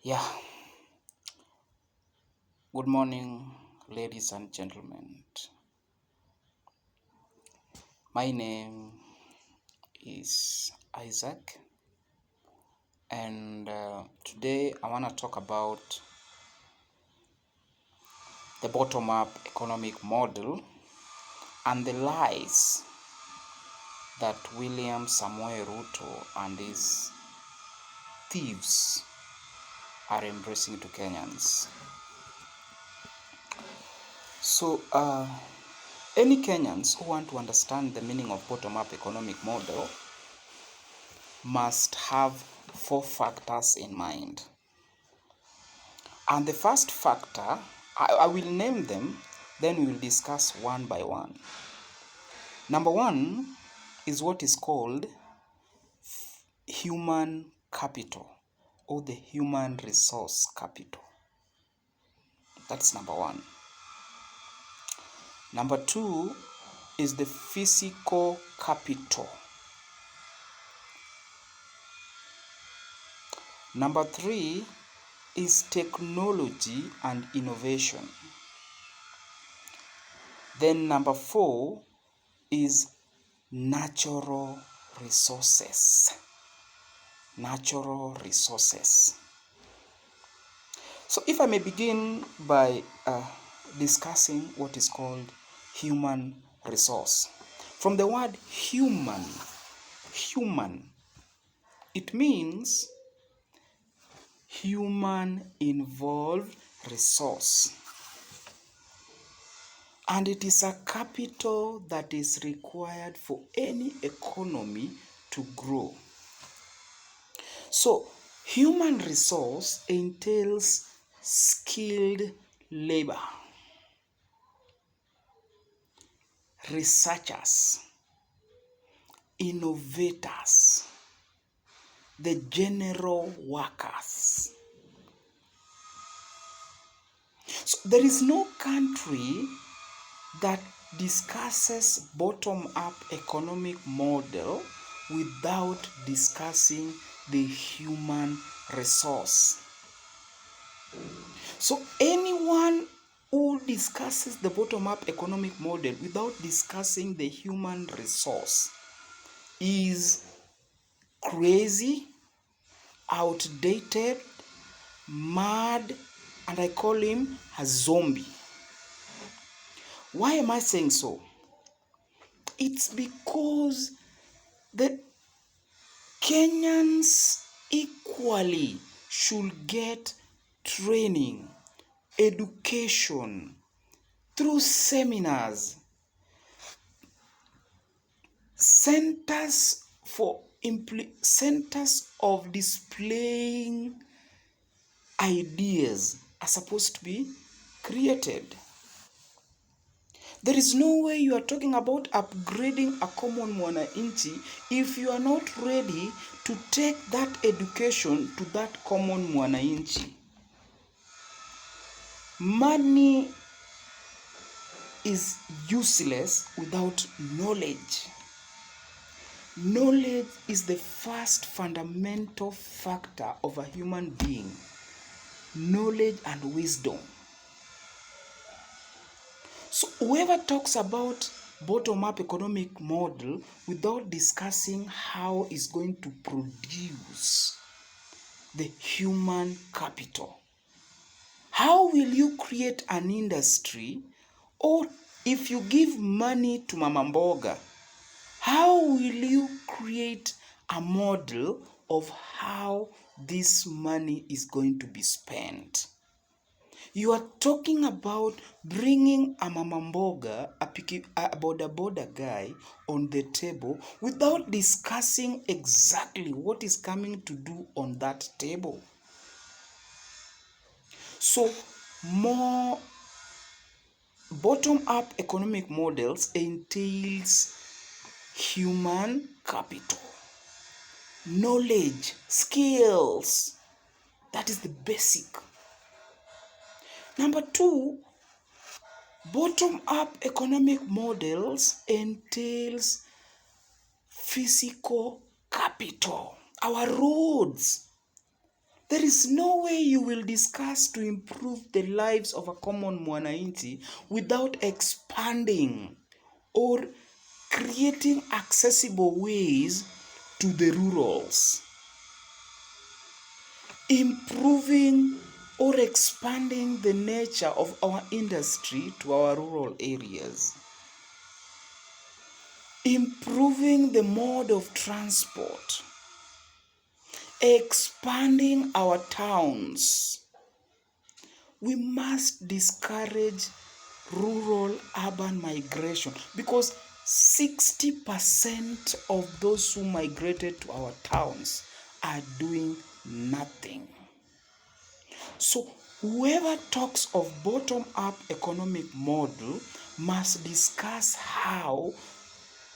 Yeah, good morning, ladies and gentlemen. My name is Isaac, and today I want to talk about the bottom-up economic model and the lies that William Samoei Ruto and his thieves are embracing to Kenyans. So, any Kenyans who want to understand the meaning of bottom-up economic model must have four factors in mind. And the first factor, I will name them, then we will discuss one by one. Number one is what is called human capital or the human resource capital. That's number one. Number two is the physical capital. Number three is technology and innovation. Then number four is natural resources. Natural resources. So if I may begin by discussing what is called human resource. From the word human, it means human involved resource. And it is a capital that is required for any economy to grow. So, human resource entails skilled labor, researchers, innovators, the general workers. So, there is no country that discusses bottom-up economic model without discussing the human resource. So anyone who discusses the bottom-up economic model without discussing the human resource is crazy, outdated, mad, and I call him a zombie. Why am I saying so? It's because the Kenyans equally should get training, education through seminars, centers of displaying ideas are supposed to be created. There is no way you are talking about upgrading a common mwananchi if you are not ready to take that education to that common mwananchi. Money is useless without knowledge. Knowledge is the first fundamental factor of a human being. Knowledge and wisdom. So whoever talks about bottom-up economic model without discussing how it's going to produce the human capital. How will you create an industry, or if you give money to Mama Mboga, how will you create a model of how this money is going to be spent? You are talking about bringing a Mama Mboga, a boda guy on the table without discussing exactly what is coming to do on that table. So, more bottom-up economic models entails human capital, knowledge, skills. That is the basic. Number two, bottom-up economic models entails physical capital, our roads. There is no way you will discuss to improve the lives of a common mwananchi without expanding or creating accessible ways to the rurals, improving or expanding the nature of our industry to our rural areas, improving the mode of transport, expanding our towns. We must discourage rural-urban migration because 60% of those who migrated to our towns are doing nothing. So whoever talks of bottom-up economic model must discuss how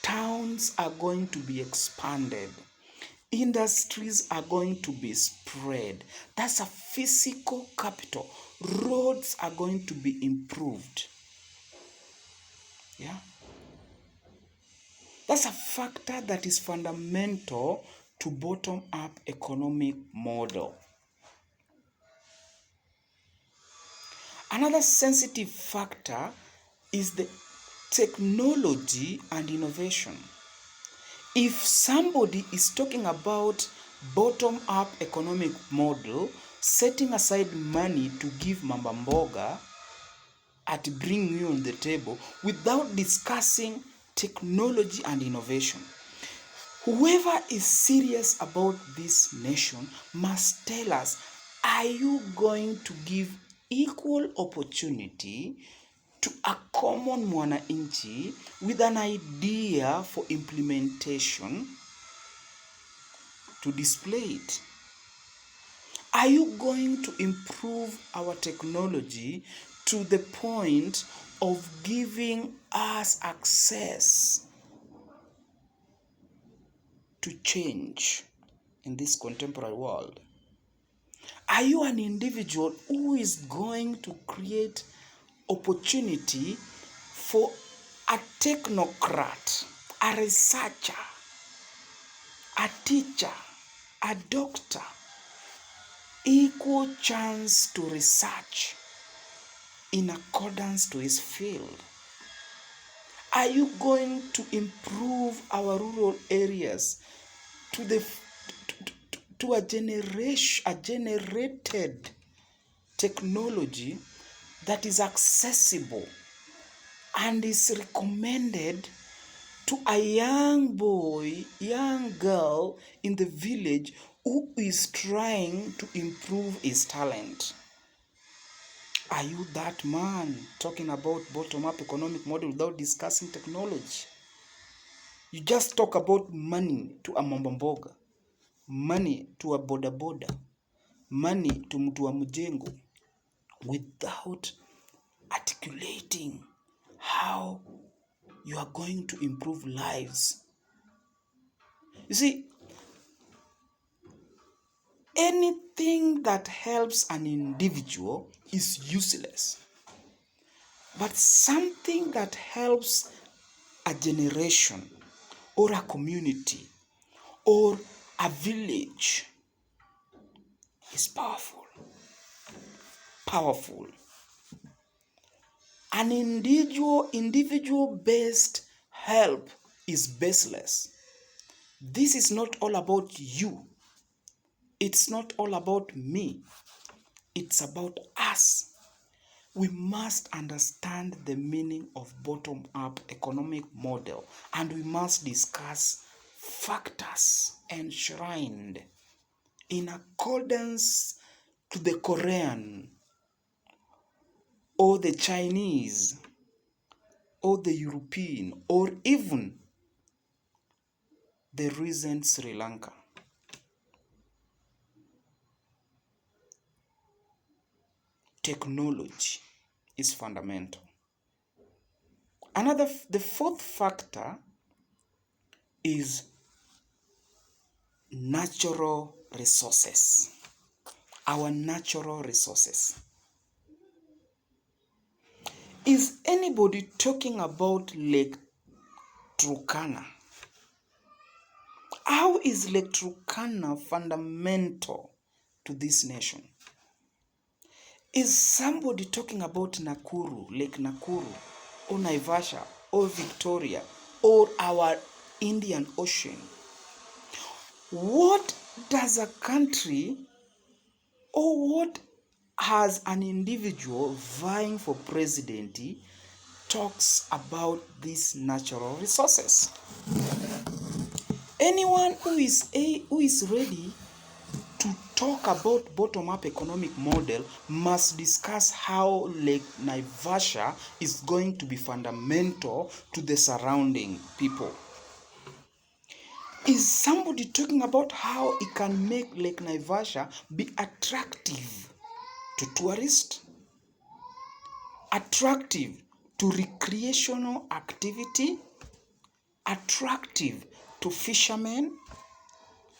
towns are going to be expanded. Industries are going to be spread. That's a physical capital. Roads are going to be improved. Yeah. That's a factor that is fundamental to bottom-up economic model. Another sensitive factor is the technology and innovation. If somebody is talking about bottom-up economic model, setting aside money to give mama mboga at bring you on the table without discussing technology and innovation, whoever is serious about this nation must tell us, are you going to give equal opportunity to a common mwananchi with an idea for implementation to display it? Are you going to improve our technology to the point of giving us access to change in this contemporary world? Are you an individual who is going to create opportunity for a technocrat, a researcher, a teacher, a doctor, equal chance to research in accordance to his field? Are you going to improve our rural areas to a generated technology that is accessible and is recommended to a young boy, young girl in the village who is trying to improve his talent? Are you that man talking about bottom-up economic model without discussing technology? You just talk about money to a mama mboga, money to a boda boda, money to mtu wa mjengo, without articulating how you are going to improve lives. You see, anything that helps an individual is useless. But something that helps a generation or a community or a village is powerful. Powerful. An individual-based help is baseless. This is not all about you. It's not all about me. It's about us. We must understand the meaning of bottom-up economic model, and we must discuss factors enshrined in accordance to the Korean or the Chinese or the European or even the recent Sri Lanka. Technology is fundamental. The fourth factor is natural resources. Our natural resources. Is anybody talking about Lake Turkana? How is Lake Turkana fundamental to this nation? Is somebody talking about Nakuru, Lake Nakuru, or Naivasha, or Victoria, or our Indian Ocean? What does a country, or what has an individual vying for presidency talks about these natural resources? Anyone who is ready to talk about bottom-up economic model must discuss how Lake Naivasha is going to be fundamental to the surrounding people. Is somebody talking about how it can make Lake Naivasha be attractive to tourists, attractive to recreational activity, attractive to fishermen,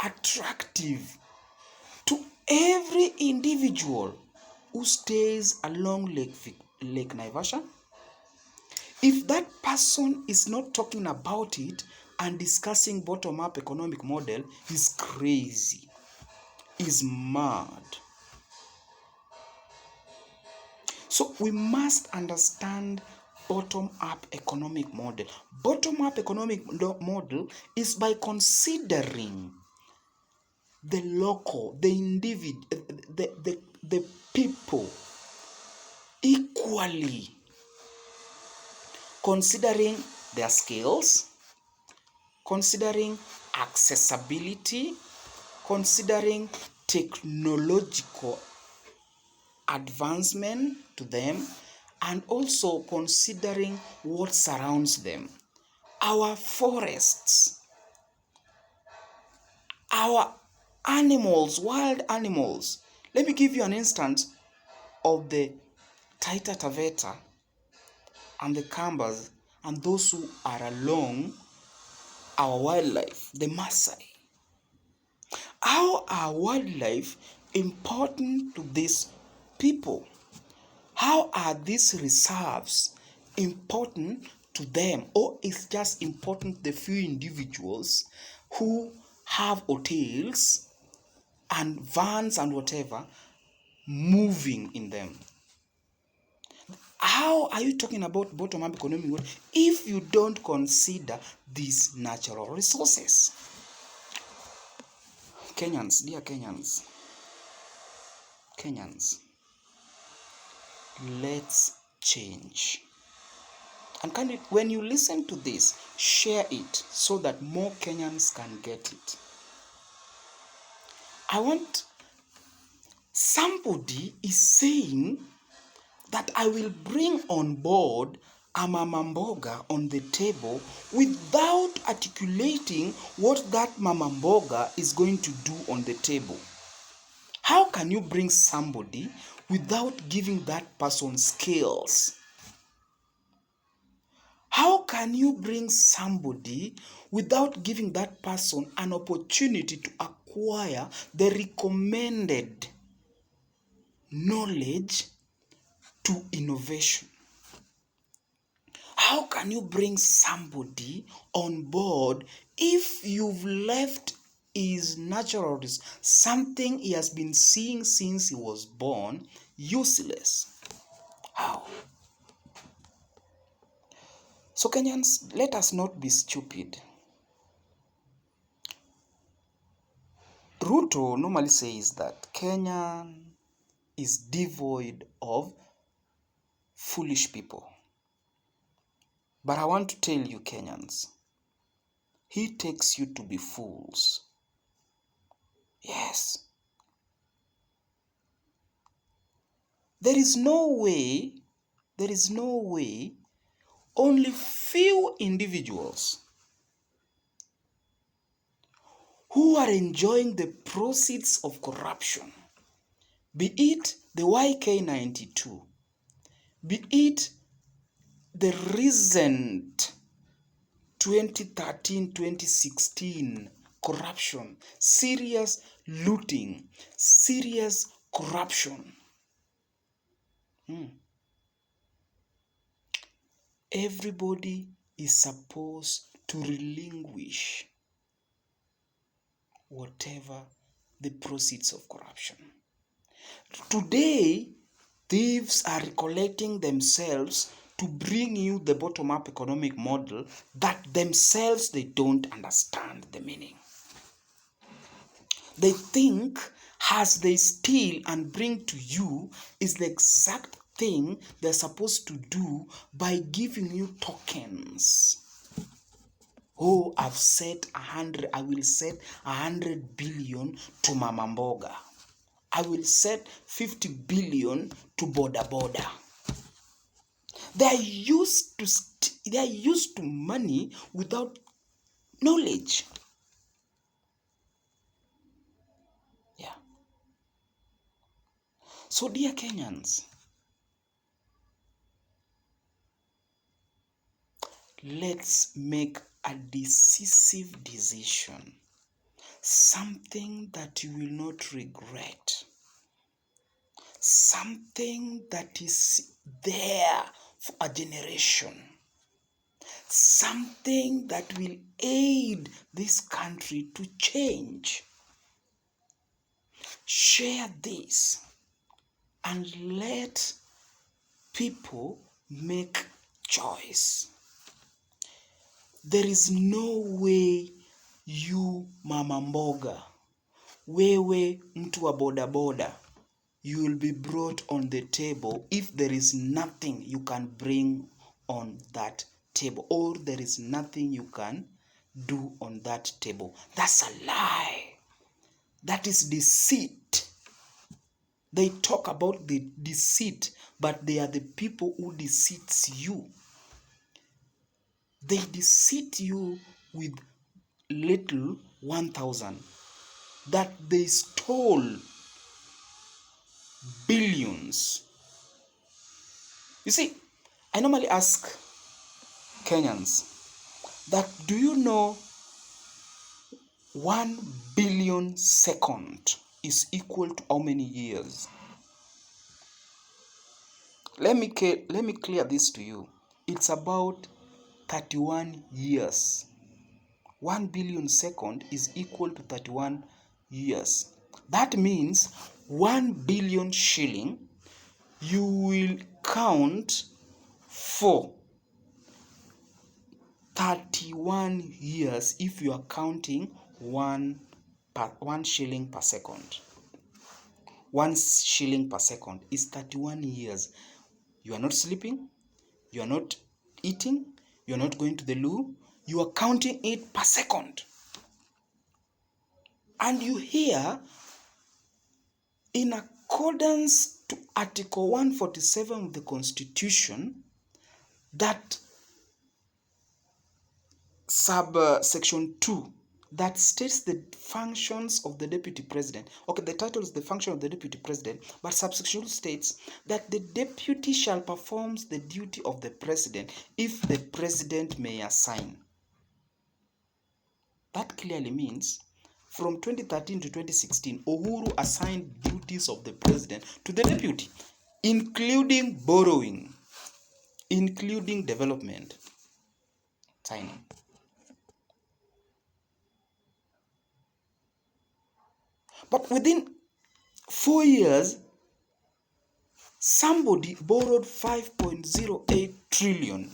attractive to every individual who stays along Lake Naivasha? If that person is not talking about it and discussing bottom-up economic model, he's crazy, he's mad. So we must understand bottom-up economic model. Bottom-up economic model is by considering the local, the individual, the people equally, considering their skills, considering accessibility, considering technological advancement to them, and also considering what surrounds them. Our forests, our animals, wild animals. Let me give you an instance of the Taita Taveta and the Kambas and those who are along our wildlife, the Maasai. How are wildlife important to these people? How are these reserves important to them, or is just important to the few individuals who have hotels and vans and whatever moving in them? How are you talking about bottom-up economic model if you don't consider these natural resources? Kenyans, dear Kenyans, let's change. And when you listen to this, share it so that more Kenyans can get it. Somebody is saying that I will bring on board a mama mboga on the table without articulating what that mama mboga is going to do on the table. How can you bring somebody without giving that person skills? How can you bring somebody without giving that person an opportunity to acquire the recommended knowledge to innovation? How can you bring somebody on board if you've left his natural risk, something he has been seeing since he was born, useless? How? So Kenyans, let us not be stupid. Ruto normally says that Kenya is devoid of foolish people. But I want to tell you, Kenyans, he takes you to be fools. Yes. There is no way, only few individuals who are enjoying the proceeds of corruption, be it the YK92, be it the recent 2013-2016 corruption, serious looting, serious corruption. Everybody is supposed to relinquish whatever the proceeds of corruption. Today, thieves are recollecting themselves to bring you the bottom-up economic model that themselves they don't understand the meaning. They think as they steal and bring to you is the exact thing they're supposed to do by giving you tokens. Oh, I will set 100 billion to Mama Mboga. I will set 50 billion to Boda Boda. They are used to money without knowledge. Yeah. So, dear Kenyans, let's make a decisive decision, something that you will not regret, something that is there for a generation, something that will aid this country to change. Share this and let people make choice. There is no way you Mama Mboga, wewe mtu wa boda boda, you will be brought on the table if there is nothing you can bring on that table, or there is nothing you can do on that table. That's a lie. That is deceit. They talk about the deceit, but they are the people who deceits you. They deceit you with little 1,000 that they stole billions. You see, I normally ask Kenyans that, do you know 1 billion second is equal to how many years? Let me clear this to you. It's about 31 years. 1 billion second is equal to 31 years. That means 1 billion shilling you will count for 31 years if you are counting one shilling per second. 1 shilling per second is 31 years. You are not sleeping, you are not eating, you are not going to the loo, you are counting it per second. And you hear, in accordance to Article 147 of the Constitution, that subsection 2 that states the functions of the deputy president. Okay, the title is the function of the deputy president, but subsection 2 states that the deputy shall perform the duty of the president if the president may assign. That clearly means from 2013 to 2016, Uhuru assigned duties of the president to the deputy, including borrowing, including development, signing. But within 4 years, somebody borrowed 5.08 trillion.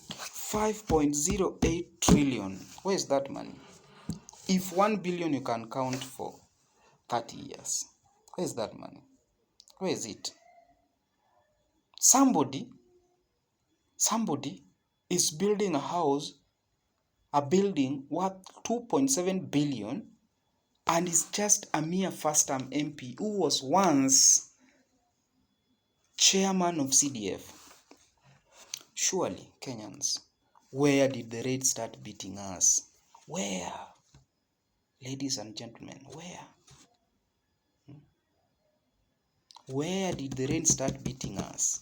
5.08 trillion. Where is that money? If 1 billion you can count for 30 years, where is that money? Where is it? Somebody is building a building worth 2.7 billion, and is just a mere first-time MP who was once chairman of CDF. Surely, Kenyans, where did the rain start beating us? Where? Ladies and gentlemen, where? Where did the rain start beating us?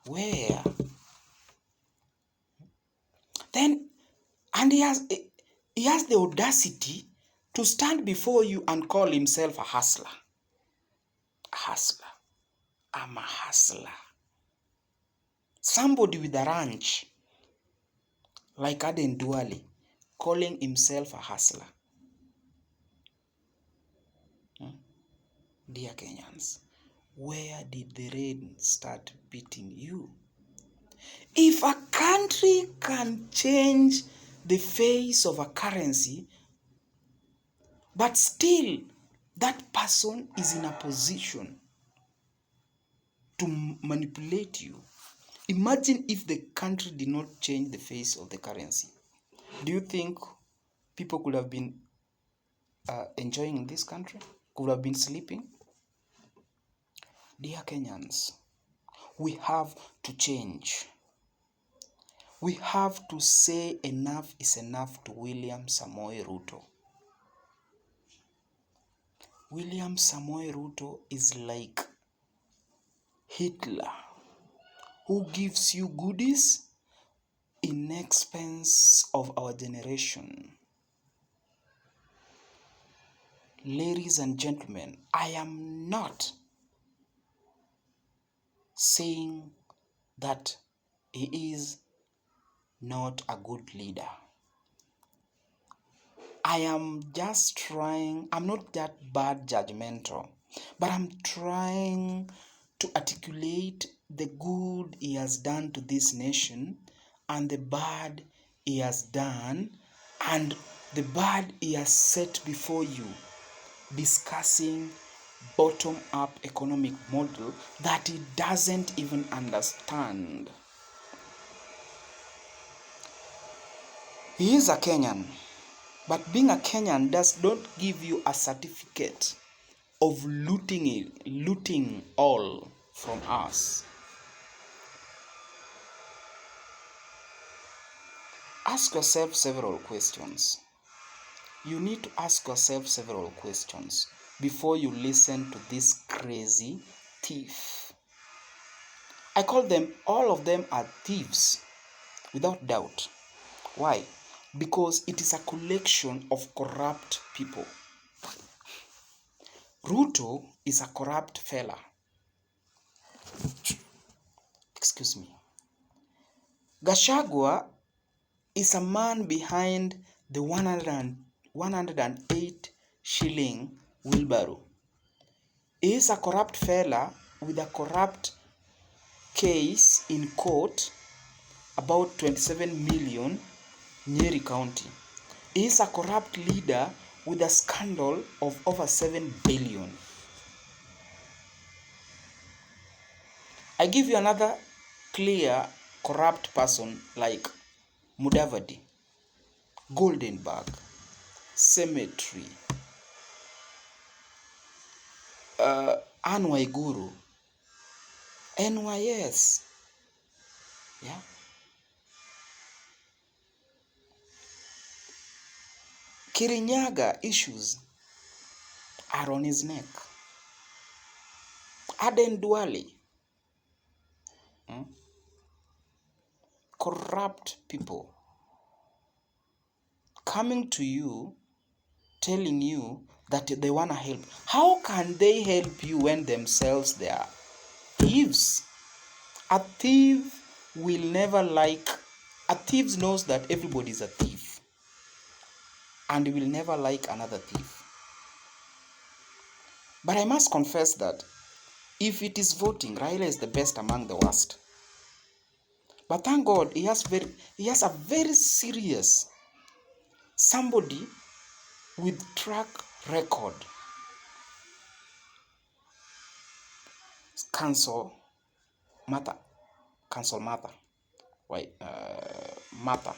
Where? Then, and he has the audacity to stand before you and call himself a hustler. A hustler. I'm a hustler. Somebody with a ranch, like Aden Duale, calling himself a hustler. Dear Kenyans, where did the rain start beating you? If a country can change the face of a currency, but still that person is in a position to manipulate you, imagine if the country did not change the face of the currency. Do you think people could have been enjoying in this country? Could have been sleeping? Dear Kenyans, we have to change. We have to say enough is enough to William Samoei Ruto. William Samoei Ruto is like Hitler, who gives you goodies in expense of our generation. Ladies and gentlemen, I am not saying that he is not a good leader. I am just trying, I'm not that bad judgmental, but I'm trying to articulate the good he has done to this nation and the bad he has done and the bad he has set before you, discussing bottom-up economic model that he doesn't even understand. He is a Kenyan, but being a Kenyan does not give you a certificate of looting all from us. Ask yourself several questions. You need to ask yourself several questions before you listen to this crazy thief. I call them, all of them are thieves, without doubt. Why? Because it is a collection of corrupt people. Ruto is a corrupt fella. Excuse me. Gachagua is a man behind the 108 shilling wheelbarrow. He is a corrupt fella with a corrupt case in court about 27 million Nyeri County. He is a corrupt leader with a scandal of over 7 billion. I give you another clear corrupt person like Mudavadi, Goldenberg, Cemetery, Anne Waiguru, NYS. Yeah. Kirinyaga issues are on his neck. Aden Duale. Corrupt people coming to you, telling you that they want to help. How can they help you when themselves they are thieves? A thief will never like, a thief knows that everybody is a thief and will never like another thief. But I must confess that if it is voting, Raila is the best among the worst. But thank God he has a very serious somebody with track record. Cancel Martha. Wait, Martha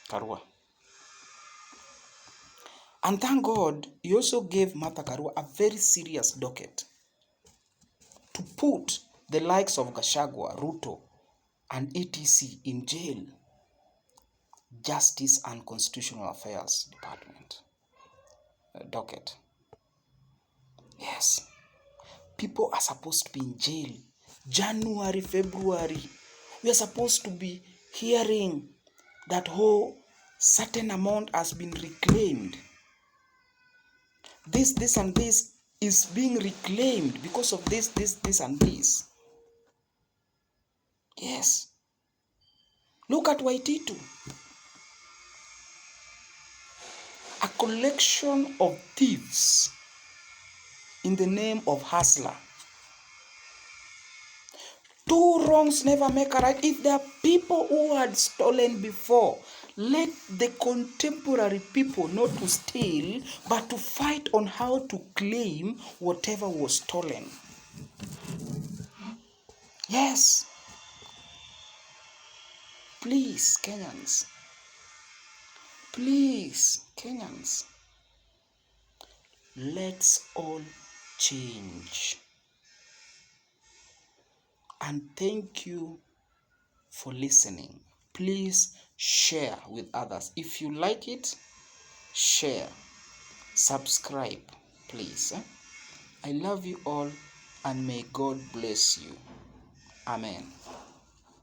Karua. And thank God he also gave Martha Karua a very serious docket to put the likes of Gachagua, Ruto, and etc. in jail. Justice and Constitutional Affairs Department. Docket. Yes. People are supposed to be in jail. January, February. We are supposed to be hearing that whole certain amount has been reclaimed. This and this is being reclaimed because of this and this. Yes. Look at Waititu. A collection of thieves in the name of hustler. Two wrongs never make a right. If there are people who had stolen before, let the contemporary people not to steal, but to fight on how to claim whatever was stolen. Yes. Please, Kenyans. Please, Kenyans. Let's all change. And thank you for listening. Please share with others. If you like it, share. Subscribe, please. I love you all, and may God bless you. Amen.